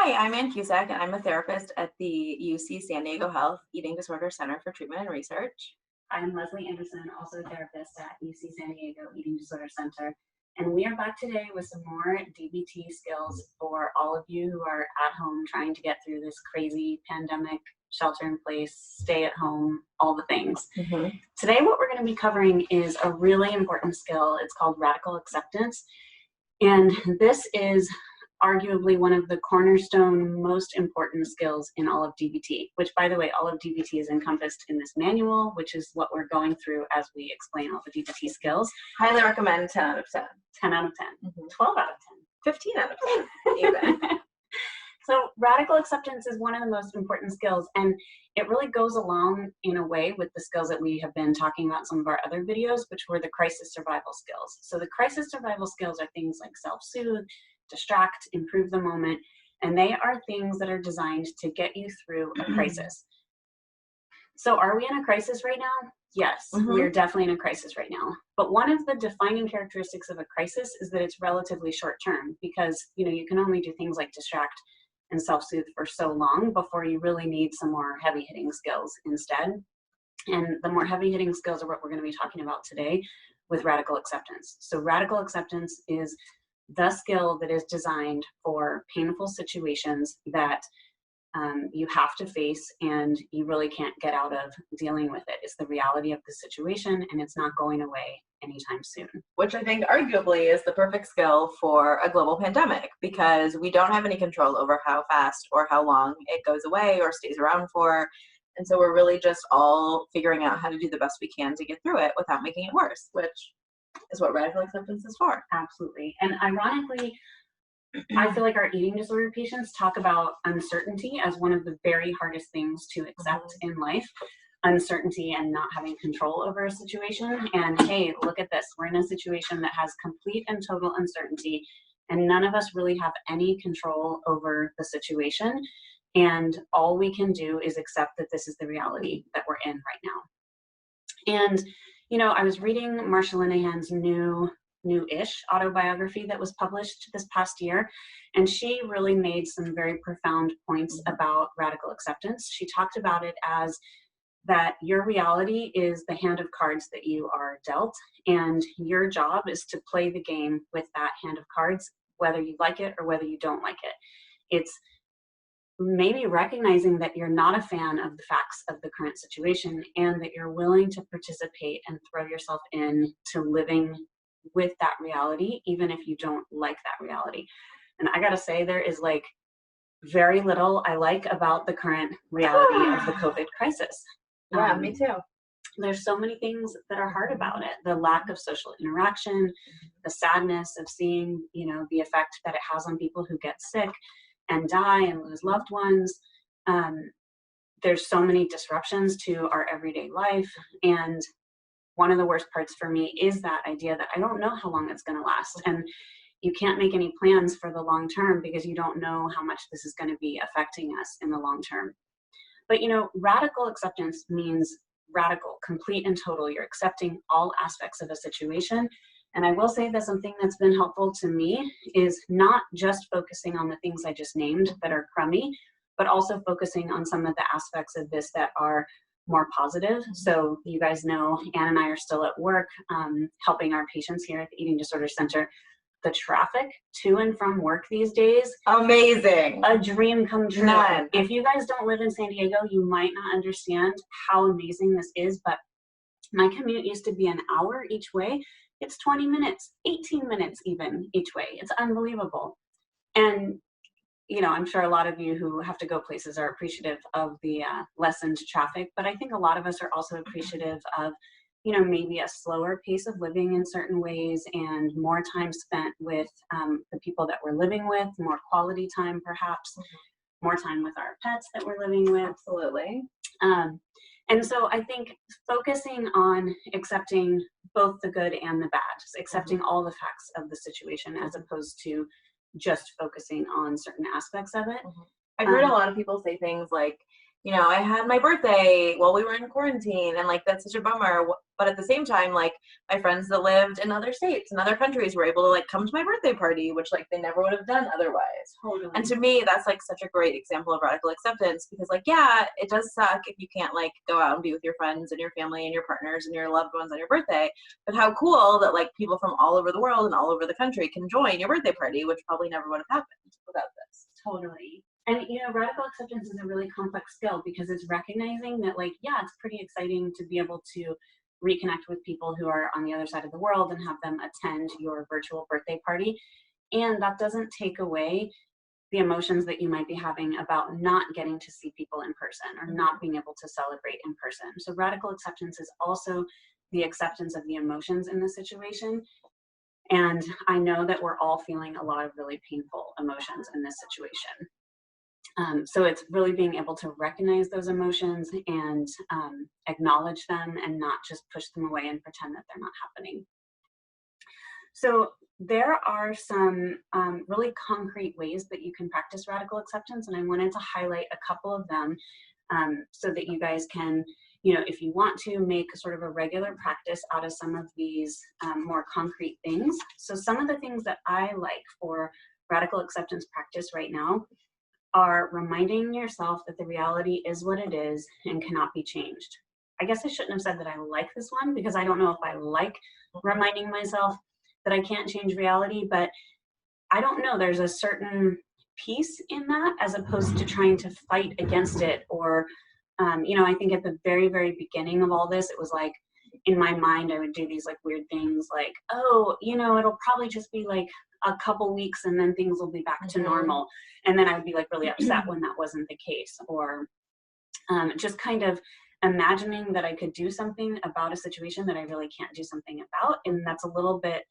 Hi, I'm Anne Cusack, and I'm a therapist at the UC San Diego Health Eating Disorder Center for Treatment and Research. I'm Leslie Anderson, also a therapist at UC San Diego Eating Disorder Center. And we are back today with some more DBT skills for all of you who are at home trying to get through this crazy pandemic, shelter in place, stay at home, all the things. Today, what we're going to be covering is a really important skill. It's called radical acceptance. And this is arguably one of the cornerstone, most important skills in all of DBT, which, by the way, all of DBT is encompassed in this manual, which is what we're going through as we explain all the DBT skills. Highly recommend 10 out of 10. 10 out of 10. 12 out of 10. 15 out of 10, even. So radical acceptance is one of the most important skills, and it really goes along in a way with the skills that we have been talking about in some of our other videos, which were the crisis survival skills. So the crisis survival skills are things like self-soothe, distract, improve the moment, and they are things that are designed to get you through a crisis. So are we in a crisis right now? Yes, we're definitely in a crisis right now. But one of the defining characteristics of a crisis is that it's relatively short term, because you can only do things like distract and self-soothe for so long before you really need some more heavy-hitting skills instead. And the more heavy-hitting skills are what we're going to be talking about today with radical acceptance. So radical acceptance is the skill that is designed for painful situations that you have to face and you really can't get out of dealing with it. It's the reality of the situation, and it's not going away anytime soon. Which I think arguably is the perfect skill for a global pandemic, because we don't have any control over how fast or how long it goes away or stays around for. And so we're really just all figuring out how to do the best we can to get through it without making it worse, which is what radical acceptance is for. Absolutely. And ironically, I feel like our eating disorder patients talk about uncertainty as one of the very hardest things to accept in life. Uncertainty and not having control over a situation. And hey, look at this. We're in a situation that has complete and total uncertainty, and none of us really have any control over the situation. And all we can do is accept that this is the reality that we're in right now. And I was reading Marsha Linehan's new-ish autobiography that was published this past year, and she really made some very profound points about radical acceptance. She talked about it as that your reality is the hand of cards that you are dealt, and your job is to play the game with that hand of cards, whether you like it or whether you don't like it. It's maybe recognizing that you're not a fan of the facts of the current situation, and that you're willing to participate and throw yourself into living with that reality, even if you don't like that reality. And I gotta say, there is like very little I like about the current reality of the COVID crisis. Yeah, me too. There's so many things that are hard about it. The lack of social interaction, the sadness of seeing, the effect that it has on people who get sick and die and lose loved ones. There's so many disruptions to our everyday life. And one of the worst parts for me is that idea that I don't know how long it's going to last. And you can't make any plans for the long term because you don't know how much this is going to be affecting us in the long term. But radical acceptance means radical, complete and total. You're accepting all aspects of a situation. And I will say that something that's been helpful to me is not just focusing on the things I just named that are crummy, but also focusing on some of the aspects of this that are more positive. So you guys know Anne and I are still at work helping our patients here at the Eating Disorder Center. The traffic to and from work these days, amazing. A dream come true. None. If you guys don't live in San Diego, you might not understand how amazing this is, but my commute used to be an hour each way. It's 20 minutes, 18 minutes even each way. It's unbelievable. And I'm sure a lot of you who have to go places are appreciative of the lessened traffic, but I think a lot of us are also appreciative of maybe a slower pace of living in certain ways, and more time spent with the people that we're living with, more quality time perhaps, more time with our pets that we're living with. Absolutely. And so I think focusing on accepting both the good and the bad, just accepting all the facts of the situation as opposed to just focusing on certain aspects of it. I've heard a lot of people say things like, I had my birthday while we were in quarantine, and like that's such a bummer. But at the same time, like my friends that lived in other states and other countries were able to like come to my birthday party, which like they never would have done otherwise. Totally. And to me, that's like such a great example of radical acceptance, because like, yeah, it does suck if you can't like go out and be with your friends and your family and your partners and your loved ones on your birthday. But how cool that like people from all over the world and all over the country can join your birthday party, which probably never would have happened without this. Totally. And radical acceptance is a really complex skill, because it's recognizing that like, yeah, it's pretty exciting to be able to reconnect with people who are on the other side of the world and have them attend your virtual birthday party. And that doesn't take away the emotions that you might be having about not getting to see people in person or not being able to celebrate in person. So radical acceptance is also the acceptance of the emotions in the situation. And I know that we're all feeling a lot of really painful emotions in this situation. So it's really being able to recognize those emotions and acknowledge them and not just push them away and pretend that they're not happening. So there are some really concrete ways that you can practice radical acceptance, and I wanted to highlight a couple of them so that you guys can, if you want to, make sort of a regular practice out of some of these more concrete things. So some of the things that I like for radical acceptance practice right now are reminding yourself that the reality is what it is and cannot be changed. I guess I shouldn't have said that I like this one, because I don't know if I like reminding myself that I can't change reality, but I don't know, there's a certain peace in that, as opposed to trying to fight against it. Or, I think at the very, very beginning of all this, it was like, in my mind, I would do these like weird things like, oh, it'll probably just be like a couple weeks and then things will be back to normal. And then I would be like really upset when that wasn't the case. Or just kind of imagining that I could do something about a situation that I really can't do something about. And that's a little bit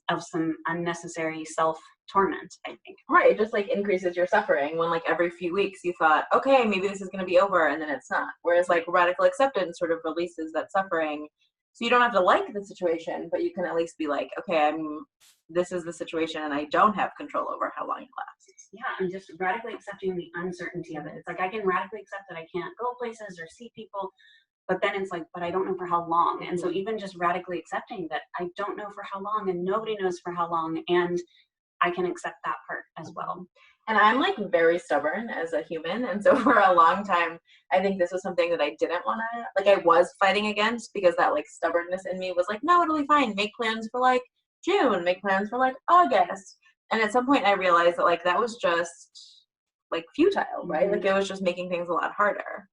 of some unnecessary self-torment, I think. Right, it just like increases your suffering when like every few weeks you thought, okay, maybe this is going to be over, and then it's not. Whereas like radical acceptance sort of releases that suffering, so you don't have to like the situation, but you can at least be like, okay, this is the situation and I don't have control over how long it lasts. Yeah, and just radically accepting the uncertainty of it. It's like I can radically accept that I can't go places or see people, but then it's like, but I don't know for how long. And so even just radically accepting that I don't know for how long and nobody knows for how long, and I can accept that part as well. And I'm like very stubborn as a human. And so for a long time, I think this was something that I didn't want to, like I was fighting against, because that like stubbornness in me was like, no, it'll be fine. Make plans for like June, make plans for like August. And at some point I realized that like that was just like futile, right? Like it was just making things a lot harder.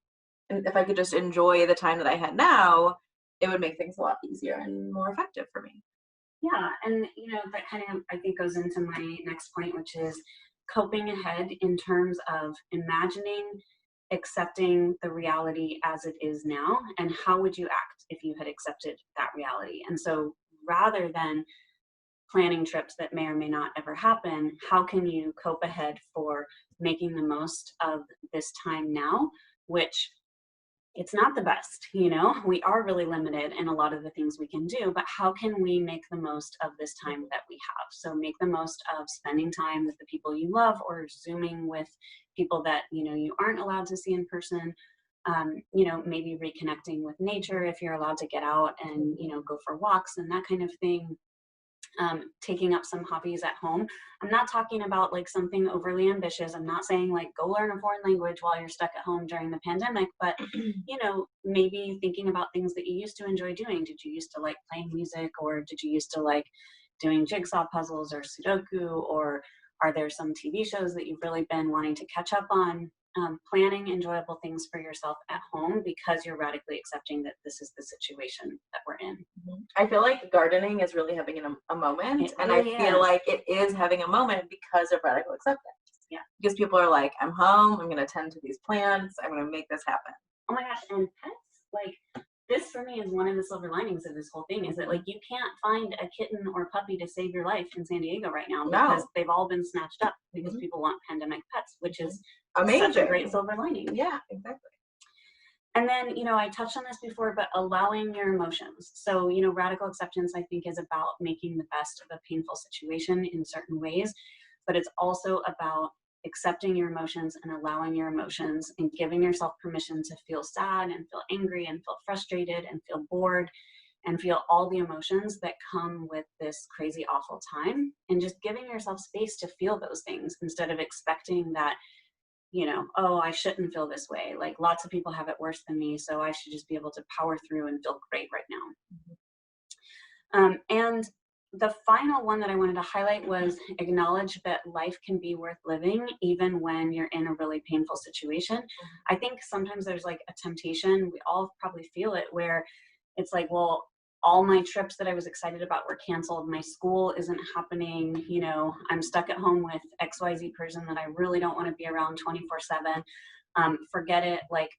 And if I could just enjoy the time that I had now, it would make things a lot easier and more effective for me. Yeah, and that kind of, I think, goes into my next point, which is coping ahead in terms of imagining, accepting the reality as it is now, and how would you act if you had accepted that reality. And so rather than planning trips that may or may not ever happen, how can you cope ahead for making the most of this time now, which it's not the best, we are really limited in a lot of the things we can do, but how can we make the most of this time that we have? So make the most of spending time with the people you love, or Zooming with people that, you aren't allowed to see in person. Maybe reconnecting with nature if you're allowed to get out and, go for walks and that kind of thing. Taking up some hobbies at home. I'm not talking about like something overly ambitious. I'm not saying like go learn a foreign language while you're stuck at home during the pandemic, but maybe thinking about things that you used to enjoy doing. Did you used to like playing music, or did you used to like doing jigsaw puzzles or Sudoku, or are there some TV shows that you've really been wanting to catch up on? Planning enjoyable things for yourself at home, because you're radically accepting that this is the situation that we're in. I feel like gardening is really having a moment, and really I feel like it is having a moment because of radical acceptance. Yeah, because people are like, I'm home, I'm going to tend to these plants, I'm going to make this happen. Oh my gosh, and pets, like this for me is one of the silver linings of this whole thing, is that like you can't find a kitten or puppy to save your life in San Diego right now, because they've all been snatched up because people want pandemic pets, which is amazing. Such a great silver lining. Yeah, exactly. And then, I touched on this before, but allowing your emotions. So, radical acceptance, I think, is about making the best of a painful situation in certain ways, but it's also about accepting your emotions and allowing your emotions and giving yourself permission to feel sad and feel angry and feel frustrated and feel bored and feel all the emotions that come with this crazy, awful time, and just giving yourself space to feel those things instead of expecting that, you know, oh, I shouldn't feel this way. Like lots of people have it worse than me, so I should just be able to power through and feel great right now. And the final one that I wanted to highlight was acknowledge that life can be worth living even when you're in a really painful situation. I think sometimes there's like a temptation, we all probably feel it, where it's like, well, all my trips that I was excited about were canceled. My school isn't happening. You know, I'm stuck at home with XYZ person that I really don't want to be around 24/7. Forget it. Like,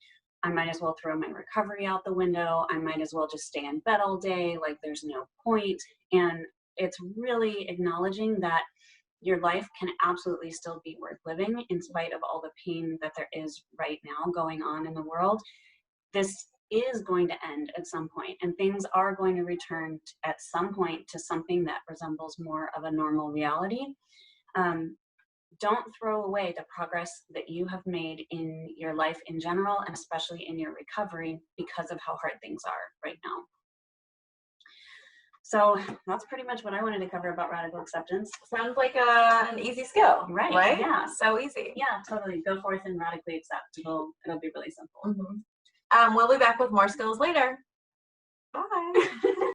I might as well throw my recovery out the window. I might as well just stay in bed all day. Like, there's no point. And it's really acknowledging that your life can absolutely still be worth living in spite of all the pain that there is right now going on in the world. This is going to end at some point, and things are going to return at some point to something that resembles more of a normal reality. Don't throw away the progress that you have made in your life in general, and especially in your recovery, because of how hard things are right now. So that's pretty much what I wanted to cover about radical acceptance. Sounds like an easy skill, right? Yeah. So easy. Yeah, totally. Go forth and radically accept. It'll be really simple. We'll be back with more skills later. Bye.